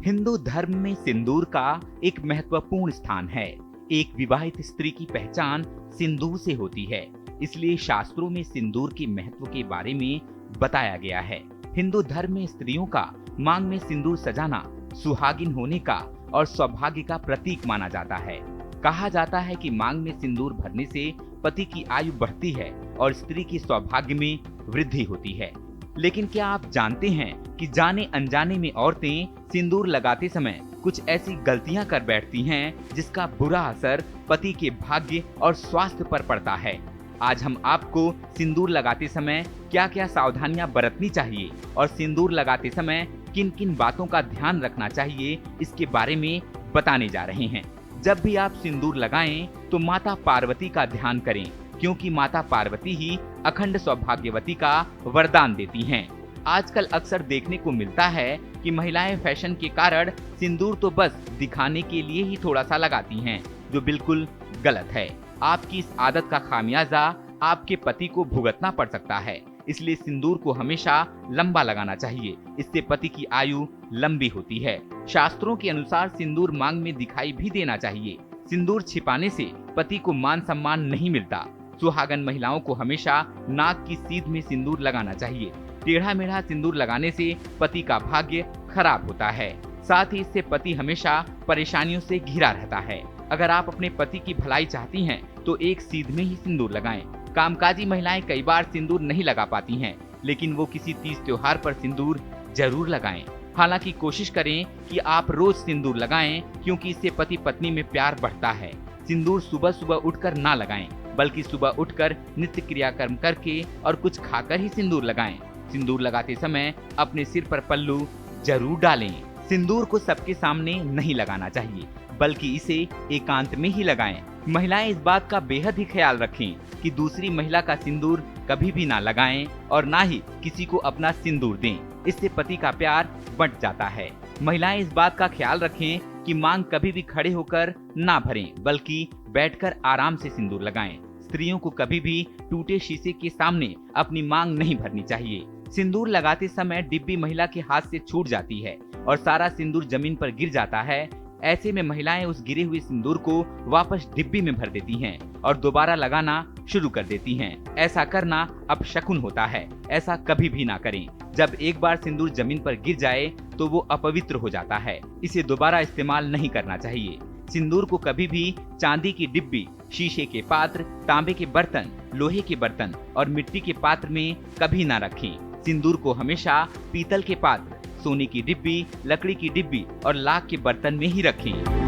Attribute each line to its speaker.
Speaker 1: हिंदू धर्म में सिंदूर का एक महत्वपूर्ण स्थान है। एक विवाहित स्त्री की पहचान सिंदूर से होती है, इसलिए शास्त्रों में सिंदूर के महत्व के बारे में बताया गया है। हिंदू धर्म में स्त्रियों का मांग में सिंदूर सजाना सुहागिन होने का और सौभाग्य का प्रतीक माना जाता है। कहा जाता है कि मांग में सिंदूर भरने से पति की आयु बढ़ती है और स्त्री की सौभाग्य में वृद्धि होती है। लेकिन क्या आप जानते हैं कि जाने अनजाने में औरतें सिंदूर लगाते समय कुछ ऐसी गलतियां कर बैठती हैं जिसका बुरा असर पति के भाग्य और स्वास्थ्य पर पड़ता है। आज हम आपको सिंदूर लगाते समय क्या क्या सावधानियां बरतनी चाहिए और सिंदूर लगाते समय किन किन बातों का ध्यान रखना चाहिए, इसके बारे में बताने जा रहे हैं। जब भी आप सिंदूर लगाएं तो माता पार्वती का ध्यान करें, क्योंकि माता पार्वती ही अखंड सौभाग्यवती का वरदान देती हैं। आजकल अक्सर देखने को मिलता है कि महिलाएं फैशन के कारण सिंदूर तो बस दिखाने के लिए ही थोड़ा सा लगाती हैं, जो बिल्कुल गलत है। आपकी इस आदत का खामियाजा आपके पति को भुगतना पड़ सकता है, इसलिए सिंदूर को हमेशा लंबा लगाना चाहिए। इससे पति की आयु लंबी होती है। शास्त्रों के अनुसार सिंदूर मांग में दिखाई भी देना चाहिए। सिंदूर छिपाने से पति को मान सम्मान नहीं मिलता। सुहागन महिलाओं को हमेशा नाक की सीध में सिंदूर लगाना चाहिए। टेढ़ा मेढ़ा सिंदूर लगाने से पति का भाग्य खराब होता है। साथ ही इससे पति हमेशा परेशानियों से घिरा रहता है। अगर आप अपने पति की भलाई चाहती हैं तो एक सीध में ही सिंदूर लगाएं। कामकाजी महिलाएं कई बार सिंदूर नहीं लगा पाती हैं, लेकिन वो किसी तीज त्योहार पर सिंदूर जरूर लगाएं। हालांकि कोशिश करें कि आप रोज सिंदूर लगाएं, क्योंकि इससे पति पत्नी में प्यार बढ़ता है। सिंदूर सुबह सुबह उठकर ना लगाएं, बल्कि सुबह उठकर नित्य क्रियाकर्म करके और कुछ खाकर ही सिंदूर लगाएं। सिंदूर लगाते समय अपने सिर पर पल्लू जरूर डालें। सिंदूर को सबके सामने नहीं लगाना चाहिए, बल्कि इसे एकांत में ही लगाएं। महिलाएं इस बात का बेहद ही ख्याल रखें कि दूसरी महिला का सिंदूर कभी भी ना लगाएं और ना ही किसी को अपना सिंदूर दें। इससे पति का प्यार बंट जाता है। महिलाएं इस बात का ख्याल रखें कि मांग कभी भी खड़े होकर ना भरें, बल्कि बैठकर आराम से सिंदूर लगाएं। स्त्रियों को कभी भी टूटे शीशे के सामने अपनी मांग नहीं भरनी चाहिए। सिंदूर लगाते समय डिब्बी महिला के हाथ से छूट जाती है और सारा सिंदूर जमीन पर गिर जाता है। ऐसे में महिलाएं उस गिरे हुए सिंदूर को वापस डिब्बी में भर देती हैं और दोबारा लगाना शुरू कर देती हैं। ऐसा करना अपशकुन होता है। ऐसा कभी भी ना करें। जब एक बार सिंदूर जमीन पर गिर जाए तो वो अपवित्र हो जाता है। इसे दोबारा इस्तेमाल नहीं करना चाहिए। सिंदूर को कभी भी चांदी की डिब्बी, शीशे के पात्र, तांबे के बर्तन, लोहे के बर्तन और मिट्टी के पात्र में कभी ना रखें। सिंदूर को हमेशा पीतल के पात्र, सोने की डिब्बी, लकड़ी की डिब्बी और लाख के बर्तन में ही रखें।